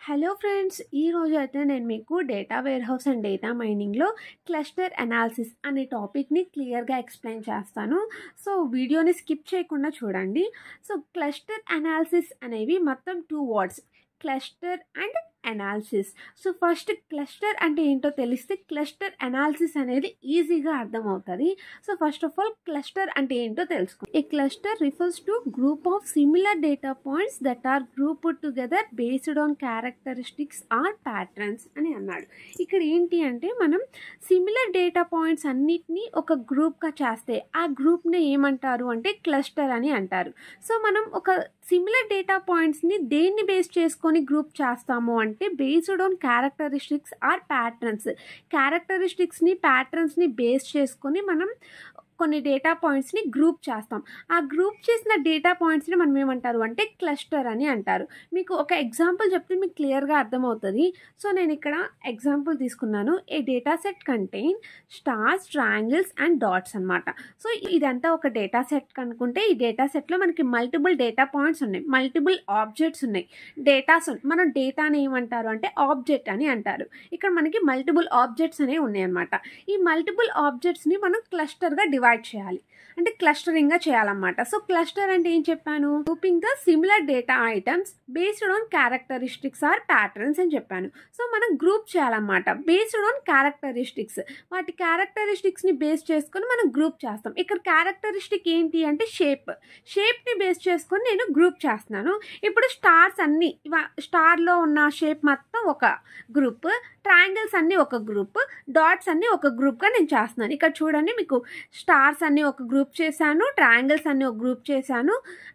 Hello friends, ఈరోజు అయితే నేను మీకు డేటా వేర్‌హౌస్ అండ్ డేటా మైనింగ్‌లో క్లస్టర్ అనాలిసిస్ అనే టాపిక్‌ని క్లియర్‌గా ఎక్స్‌ప్లెయిన్ చేస్తాను. సో, వీడియోని స్కిప్ చేయకుండా చూడండి. సో, క్లస్టర్ అనాలిసిస్ అనేవి మొత్తం 2 words, cluster and analysis. So, first cluster అంటే ఏంటో తెలిస్తే క్లస్టర్ అనాలిసిస్ అనేది ఈజీగా అర్థమవుతుంది. So, first of all cluster అంటే ఏంటో తెలుసుకోండి. A cluster refers to group of similar data points that are grouped together based on characteristics or patterns అని అన్నాడు. ఇక్కడ ఏంటి అంటే మనం సిమిలర్ డేటా పాయింట్స్ అన్నిటినీ ఒక గ్రూప్గా చేస్తే ఆ గ్రూప్ని ఏమంటారు అంటే క్లస్టర్ అని అంటారు. సో, మనం ఒక సిమిలర్ డేటా పాయింట్స్ని దేన్ని బేస్ చేసుకొని గ్రూప్ చేస్తాము అంటే based on characteristics or patterns. క్యారెక్టరిస్టిక్స్ని ప్యాటర్న్స్ని బేస్ చేసుకొని మనం కొన్ని డేటా పాయింట్స్ని గ్రూప్ చేస్తాం. ఆ గ్రూప్ చేసిన డేటా పాయింట్స్ని మనం ఏమంటారు అంటే క్లస్టర్ అని అంటారు. మీకు ఒక ఎగ్జాంపుల్ చెప్తే మీకు క్లియర్గా అర్థమవుతుంది. సో, నేను ఇక్కడ ఎగ్జాంపుల్ తీసుకున్నాను. A data set contain stars, triangles and dots అనమాట. సో, ఇదంతా ఒక డేటా సెట్ అనుకుంటే ఈ డేటా సెట్లో మనకి మల్టిపుల్ డేటా పాయింట్స్ ఉన్నాయి, మల్టిపుల్ ఆబ్జెక్ట్స్ ఉన్నాయి, డేటాస్ ఉన్నాయి. మనం డేటాని ఏమంటారు అంటే ఆబ్జెక్ట్ అని అంటారు. ఇక్కడ మనకి మల్టిపుల్ ఆబ్జెక్ట్స్ అనేవి ఉన్నాయి అనమాట. ఈ మల్టిపుల్ ఆబ్జెక్ట్స్ని మనం క్లస్టర్గా డివైడ్ చేయాలి, అంటే క్లస్టరింగ్గా చేయాలన్నమాట. సో, క్లస్టర్ అంటే ఏం చెప్పాను, grouping the similar data items based on characteristics or patterns అని చెప్పాను. సో, మనం గ్రూప్ చేయాలన్నమాట బేస్డ్ ఆన్ క్యారెక్టరిస్టిక్స్. వాటి క్యారెక్టరిస్టిక్స్ని బేస్ చేసుకొని మనం గ్రూప్ చేస్తాం. ఇక్కడ క్యారెక్టరిస్టిక్ ఏంటి అంటే షేప్ని బేస్ చేసుకొని నేను గ్రూప్ చేస్తున్నాను. ఇప్పుడు స్టార్స్ అన్ని స్టార్లో ఉన్న షేప్ మొత్తం ఒక గ్రూప్, ట్రయాంగిల్స్ అన్ని ఒక గ్రూప్, డాట్స్ అన్ని ఒక గ్రూప్గా నేను చేస్తున్నాను. ఇక్కడ చూడండి, మీకు స్టార్స్ అన్ని ఒక గ్రూప్ చేశాను, ట్రయాంగిల్స్ అన్ని ఒక గ్రూప్ చేశాను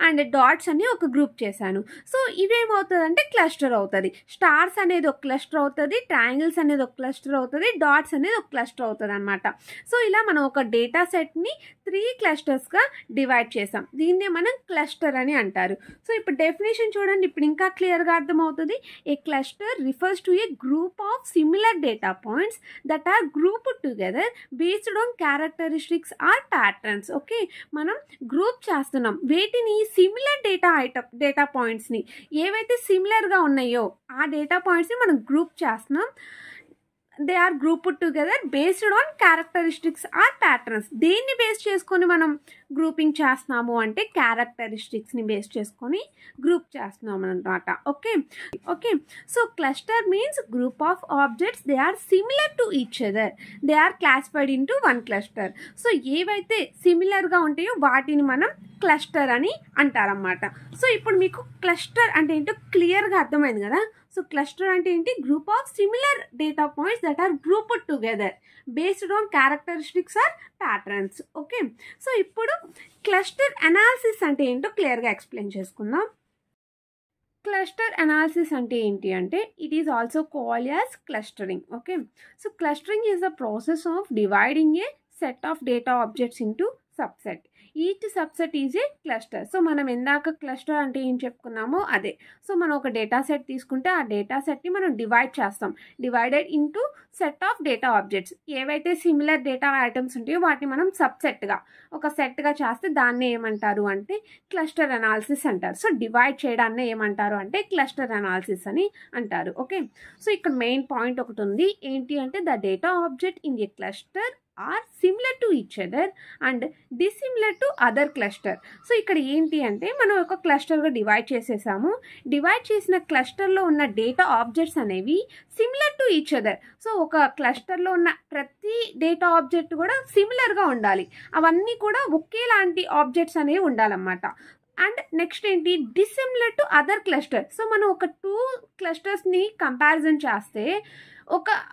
అండ్ డాట్స్ అన్ని ఒక గ్రూప్ చేశాను. సో, ఇవేమవుతుంది అంటే క్లస్టర్ అవుతుంది. స్టార్స్ అనేది ఒక క్లస్టర్ అవుతుంది, ట్రయాంగిల్స్ అనేది ఒక క్లస్టర్ అవుతుంది, డాట్స్ అనేది ఒక క్లస్టర్ అవుతుంది అనమాట. సో, ఇలా మనం ఒక డేటా సెట్ని 3 క్లస్టర్స్గా డివైడ్ చేసాం. దీన్నే మనం క్లస్టర్ అని అంటారు. సో, ఇప్పుడు డెఫినేషన్ చూడండి, ఇప్పుడు ఇంకా క్లియర్గా అర్థమవుతుంది. A cluster refers to a group of similar data points that are grouped together based on characteristics or patterns. Okay, మనం గ్రూప్ చేస్తున్నాం వేటిని, సిమిలర్ డేటా పాయింట్స్ని. ఏవైతే సిమిలర్గా ఉన్నాయో ఆ డేటా పాయింట్స్ని మనం గ్రూప్ చేస్తున్నాం. They are grouped together based on characteristics or patterns. దేన్ని బేస్ చేసుకొని మనం గ్రూపింగ్ చేస్తున్నాము అంటే క్యారెక్టరిస్టిక్స్ని బేస్ చేసుకొని గ్రూప్ చేస్తున్నాము అనమాట. Okay so, cluster means group of objects they are similar to each other, they are classified into 1 cluster. So, ఏవైతే సిమిలర్గా ఉంటాయో వాటిని మనం క్లస్టర్ అని అంటారన్నమాట. సో, ఇప్పుడు మీకు క్లస్టర్ అంటే ఏంటో క్లియర్గా అర్థమైంది కదా. సో, క్లస్టర్ అంటే ఏంటి, group of similar data points that are grouped together based on characteristics or patterns. Okay, so ఇప్పుడు క్లస్టర్ అనాలిసిస్ అంటే ఏంటో క్లియర్గా ఎక్స్ప్లెయిన్ చేసుకుందాం. క్లస్టర్ అనాలిసిస్ అంటే ఏంటి అంటే it is also called as clustering. Okay, so clustering is the process of dividing A set of data objects into subset. Each subset is a cluster. So, మనం ఇందాక cluster అంటే ఏం చెప్పుకున్నామో అదే. So, మనం ఒక డేటా సెట్ తీసుకుంటే ఆ data సెట్ని మనం డివైడ్ చేస్తాం, divided into set of data objects. ఏవైతే సిమిలర్ డేటా ఐటమ్స్ ఉంటాయో వాటిని మనం సబ్సెట్గా ఒక సెట్గా చేస్తే దాన్ని ఏమంటారు అంటే క్లస్టర్ అనాలిసిస్ అంటారు. సో, డివైడ్ చేయడాన్ని ఏమంటారు అంటే క్లస్టర్ అనాలిసిస్ అని అంటారు. ఓకే, సో ఇక్కడ మెయిన్ పాయింట్ ఒకటి ఉంది, ఏంటి అంటే the data object in a cluster are similar to each other and dissimilar to other cluster. So, ఇక్కడ ఏంటి అంటే మనం ఒక క్లస్టర్గా డివైడ్ చేసేసాము. డివైడ్ చేసిన క్లస్టర్లో ఉన్న డేటా ఆబ్జెక్ట్స్ అనేవి similar to each other. So, ఒక క్లస్టర్లో ఉన్న ప్రతి డేటా ఆబ్జెక్ట్ కూడా సిమిలర్గా ఉండాలి, అవన్నీ కూడా ఒకేలాంటి ఆబ్జెక్ట్స్ అనేవి ఉండాలన్నమాట. అండ్ నెక్స్ట్ ఏంటి, dissimilar to other cluster. So, మనం ఒక 2 క్లస్టర్స్ని కంపారిజన్ చేస్తే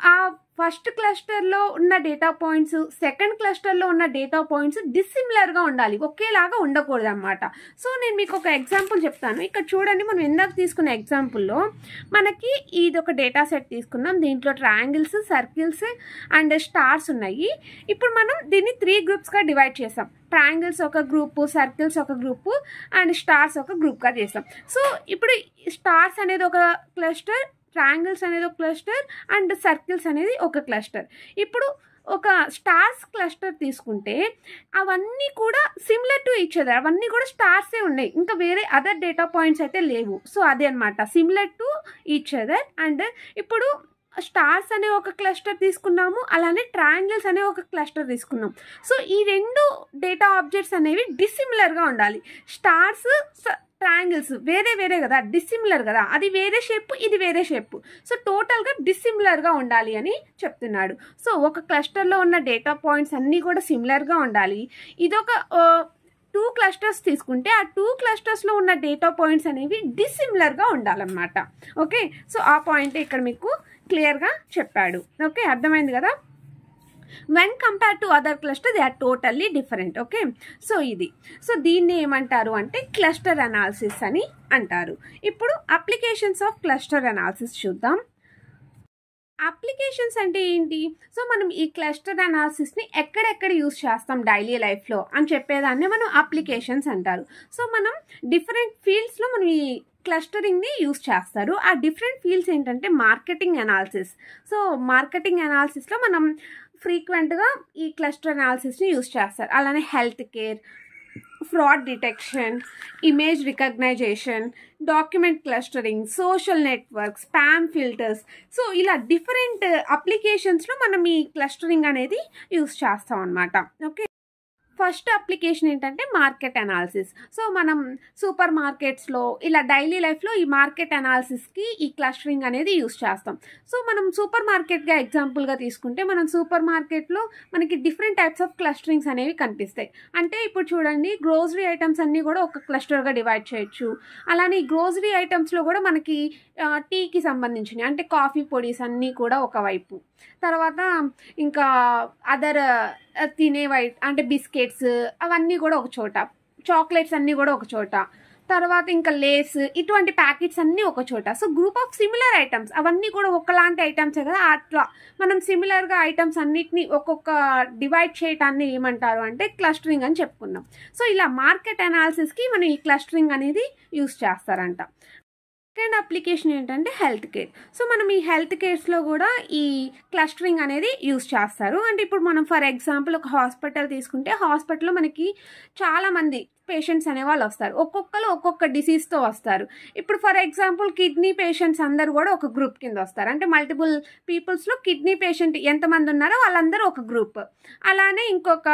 ఆ ఫస్ట్ క్లస్టర్లో ఉన్న డేటా పాయింట్స్, సెకండ్ క్లస్టర్లో ఉన్న డేటా పాయింట్స్ డిసిమిలర్గా ఉండాలి, ఒకేలాగా ఉండకూడదు అనమాట. సో, నేను మీకు ఒక ఎగ్జాంపుల్ చెప్తాను. ఇక్కడ చూడండి, మనం ఇందాక తీసుకున్న ఎగ్జాంపుల్లో మనకి ఇది ఒక డేటా సెట్ తీసుకున్నాం. దీంట్లో ట్రయాంగిల్స్, సర్కిల్స్ అండ్ స్టార్స్ ఉన్నాయి. ఇప్పుడు మనం దీన్ని 3 గ్రూప్స్గా డివైడ్ చేసాం. ట్రయాంగిల్స్ ఒక గ్రూపు, సర్కిల్స్ ఒక గ్రూపు అండ్ స్టార్స్ ఒక గ్రూప్గా చేసాం. సో, ఇప్పుడు స్టార్స్ అనేది ఒక క్లస్టర్, ట్రయాంగిల్స్ అనేది ఒక క్లస్టర్ అండ్ సర్కిల్స్ అనేది ఒక క్లస్టర్. ఇప్పుడు ఒక స్టార్స్ క్లస్టర్ తీసుకుంటే అవన్నీ కూడా సిమిలర్ టు ఈచ్ అదర్, అవన్నీ కూడా స్టార్సే ఉన్నాయి, ఇంకా వేరే అదర్ డేటా పాయింట్స్ అయితే లేవు. సో అదే అనమాట similar to each other. And ఇప్పుడు స్టార్స్ అనే ఒక క్లస్టర్ తీసుకున్నాము, అలానే ట్రయాంగిల్స్ అనే ఒక క్లస్టర్ తీసుకున్నాం. సో ఈ రెండు డేటా ఆబ్జెక్ట్స్ అనేవి డిసిమిలర్గా ఉండాలి. స్టార్స్ ట్రయాంగిల్స్ వేరే వేరే కదా, డిసిమిలర్ కదా, అది వేరే షేప్ ఇది వేరే షేప్. సో టోటల్గా డిసిమిలర్గా ఉండాలి అని చెప్తున్నాడు. సో ఒక క్లస్టర్లో ఉన్న డేటా పాయింట్స్ అన్నీ కూడా సిమిలర్గా ఉండాలి. ఇదొక 2 క్లస్టర్స్ తీసుకుంటే ఆ 2 క్లస్టర్స్లో ఉన్న డేటా పాయింట్స్ అనేవి డిసిమిలర్గా ఉండాలన్నమాట. ఓకే, సో ఆ పాయింట్ ఇక్కడ మీకు క్లియర్గా చెప్పాడు. ఓకే, అర్థమైంది కదా. when compared to other cluster they are totally different. Okay, so ఇది, సో దీన్ని ఏమంటారు అంటే క్లస్టర్ అనాలిసిస్ అని అంటారు. ఇప్పుడు అప్లికేషన్స్ ఆఫ్ క్లస్టర్ అనాలిసిస్ చూద్దాం. అప్లికేషన్స్ అంటే ఏంటి? సో మనం ఈ క్లస్టర్ అనాలిసిస్ని ఎక్కడెక్కడ యూజ్ చేస్తాం డైలీ లైఫ్లో అని చెప్పేదాన్ని మనం అప్లికేషన్స్ అంటారు. సో మనం డిఫరెంట్ ఫీల్డ్స్లో మనం ఈ క్లస్టరింగ్ని యూజ్ చేస్తారు. ఆ డిఫరెంట్ ఫీల్డ్స్ ఏంటంటే మార్కెటింగ్ అనాలిసిస్. సో మార్కెటింగ్ అనాలిసిస్లో మనం ఫ్రీక్వెంట్గా ఈ క్లస్టర్ అనాలిసిస్ని యూజ్ చేస్తారు. అలానే health care, fraud detection, image recognition, document clustering, social network, spam filters. So ఇలా డిఫరెంట్ అప్లికేషన్స్లో మనం ఈ క్లస్టరింగ్ అనేది యూజ్ చేస్తాం అన్నమాట. ఓకే, ఫస్ట్ అప్లికేషన్ ఏంటంటే మార్కెట్ అనాలిసిస్. సో మనం సూపర్ మార్కెట్స్లో ఇలా డైలీ లైఫ్లో ఈ మార్కెట్ అనాలిసిస్కి ఈ క్లస్టరింగ్ అనేది యూస్ చేస్తాం. సో మనం సూపర్ మార్కెట్గా ఎగ్జాంపుల్గా తీసుకుంటే మనం సూపర్ మార్కెట్లో మనకి డిఫరెంట్ టైప్స్ ఆఫ్ క్లస్టరింగ్స్ అనేవి కనిపిస్తాయి. అంటే ఇప్పుడు చూడండి, గ్రోసరీ ఐటమ్స్ అన్నీ కూడా ఒక క్లస్టర్గా డివైడ్ చేయొచ్చు. అలానే ఈ గ్రోసరీ ఐటమ్స్లో కూడా మనకి టీకి సంబంధించినవి అంటే కాఫీ పొడిస్ అన్నీ కూడా ఒకవైపు, తర్వాత ఇంకా అదర్ తినేవై అంటే బిస్కెట్స్ అవన్నీ కూడా ఒక చోట, చాక్లెట్స్ అన్నీ కూడా ఒక చోట, తర్వాత ఇంకా లేస్ ఇటువంటి ప్యాకెట్స్ అన్నీ ఒక చోట. So group of similar items అవన్నీ కూడా ఒకలాంటి ఐటమ్సే కదా, అట్లా మనం సిమిలర్గా ఐటమ్స్ అన్నిటిని ఒక్కొక్క డివైడ్ చేయటాన్ని ఏమంటారు అంటే క్లస్టరింగ్ అని చెప్పుకున్నాం. సో ఇలా మార్కెట్ అనాలిసిస్కి మనం ఈ క్లస్టరింగ్ అనేది యూస్ చేస్తారంట. సెకండ్ అప్లికేషన్ ఏంటంటే హెల్త్ కేర్. సో మనం ఈ హెల్త్ కేర్స్లో కూడా ఈ క్లస్టరింగ్ అనేది యూజ్ చేస్తారు. అంటే ఇప్పుడు మనం ఫర్ ఎగ్జాంపుల్ ఒక హాస్పిటల్ తీసుకుంటే హాస్పిటల్లో మనకి చాలామంది పేషెంట్స్ అనేవాళ్ళు వస్తారు, ఒక్కొక్కరు ఒక్కొక్క డిసీజ్తో వస్తారు. ఇప్పుడు ఫర్ ఎగ్జాంపుల్ కిడ్నీ పేషెంట్స్ అందరూ కూడా ఒక గ్రూప్ కింద వస్తారు. అంటే మల్టిపుల్ పీపుల్స్లో కిడ్నీ పేషెంట్ ఎంతమంది ఉన్నారో వాళ్ళందరూ ఒక గ్రూప్, అలానే ఇంకొక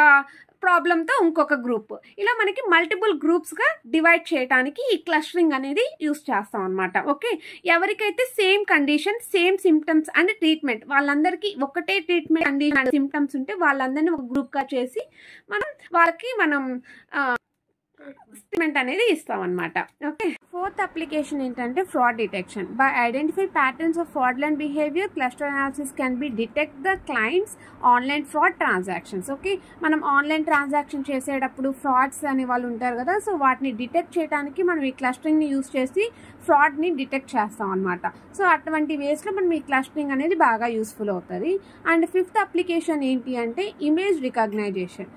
ప్రాబ్లంతో ఇంకొక గ్రూప్, ఇలా మనకి మల్టిపుల్ గ్రూప్స్గా డివైడ్ చేయడానికి ఈ క్లస్టరింగ్ అనేది యూస్ చేస్తాం అనమాట. ఓకే, ఎవరికైతే same condition, same symptoms and treatment, వాళ్ళందరికీ ఒకటే ట్రీట్మెంట్ కండిషన్ సిమ్టమ్స్ ఉంటే వాళ్ళందరినీ ఒక గ్రూప్గా చేసి వాళ్ళకి మనం ట్రీట్మెంట్ అనేది ఇస్తాం అనమాట. ఓకే, ఫోర్త్ అప్లికేషన్ ఏంటంటే fraud detection. By identify patterns of fraudulent behaviour cluster analysis can be detect the clients online fraud transactions. Okay, మనం ఆన్లైన్ ట్రాన్సాక్షన్ చేసేటప్పుడు ఫ్రాడ్స్ అనే వాళ్ళు ఉంటారు కదా, సో వాటిని డిటెక్ట్ చేయడానికి మనం ఈ క్లస్టరింగ్ని యూస్ చేసి ఫ్రాడ్ని డిటెక్ట్ చేస్తాం అనమాట. సో అటువంటి వేస్లో మనం ఈ క్లస్టరింగ్ అనేది బాగా యూస్ఫుల్ అవుతుంది. అండ్ ఫిఫ్త్ అప్లికేషన్ ఏంటి అంటే image recognition.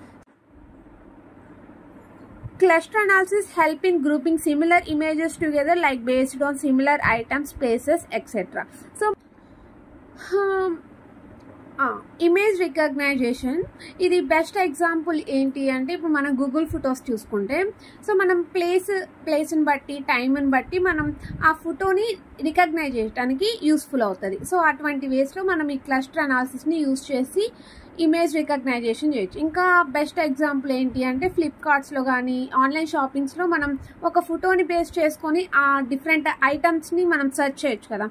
Cluster analysis help in grouping similar images together like based on similar items, places, etc. So, image recognition ఇది బెస్ట్ ఎగ్జాంపుల్ ఏంటి అంటే ఇప్పుడు మనం గూగుల్ ఫొటోస్ చూసుకుంటే, సో మనం ప్లేస్ని బట్టి టైంని బట్టి మనం ఆ ఫోటోని రికగ్నైజ్ చేయడానికి యూస్ఫుల్ అవుతుంది. సో అటువంటి వేస్లో మనం ఈ క్లస్టర్ అనాలిసిస్ని యూజ్ చేసి ఇమేజ్ రికగ్నైజేషన్ చేయొచ్చు. ఇంకా బెస్ట్ ఎగ్జాంపుల్ ఏంటి అంటే ఫ్లిప్కార్ట్స్లో కానీ ఆన్లైన్ షాపింగ్స్లో మనం ఒక ఫోటోని బేస్ చేసుకొని ఆ డిఫరెంట్ ఐటమ్స్ని మనం సెర్చ్ చేయొచ్చు కదా.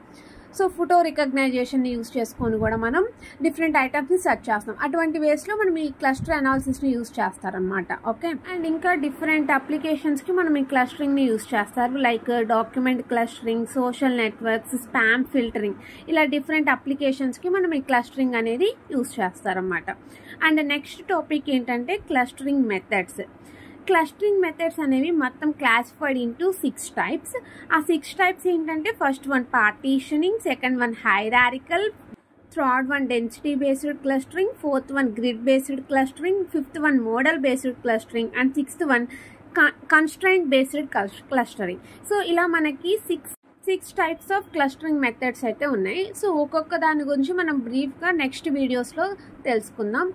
సో ఫోటో రికగ్నైజేషన్ని యూజ్ చేసుకొని కూడా మనం డిఫరెంట్ ఐటమ్స్ని సెర్చ్ చేస్తాం. అటువంటి వేస్లో మనం ఈ క్లస్టర్ అనాలిసిస్ని యూజ్ చేస్తారనమాట. ఓకే, అండ్ ఇంకా డిఫరెంట్ అప్లికేషన్స్కి మనం ఈ క్లస్టరింగ్ని యూజ్ చేస్తారు. Like document clustering, social networks, spam filtering, ఇలా డిఫరెంట్ అప్లికేషన్స్కి మనం ఈ క్లస్టరింగ్ అనేది యూజ్ చేస్తారనమాట. అండ్ నెక్స్ట్ టాపిక్ ఏంటంటే క్లస్టరింగ్ మెథడ్స్. క్లస్టరింగ్ మెథడ్స్ అనేవి మొత్తం క్లాసిఫైడ్ ఇంటూ 6 టైప్స్. ఆ 6 టైప్స్ ఏంటంటే first one partitioning, second one hierarchical, third one density based clustering, fourth one grid based clustering, fifth one model based clustering and sixth one constraint based clustering. So ఇలా మనకి 6 types of clustering methods అయితే ఉన్నాయి. So ఒక్కొక్క దాని గురించి మనం బ్రీఫ్గా next వీడియోస్లో తెలుసుకుందాం.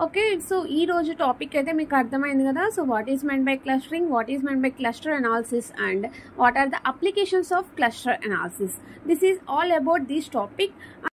ఓకే, సో ఈ రోజు టాపిక్ అయితే మీకు అర్థమైంది కదా. So what is meant by clustering, what is meant by cluster analysis and what are the applications of cluster analysis. This is all about this topic.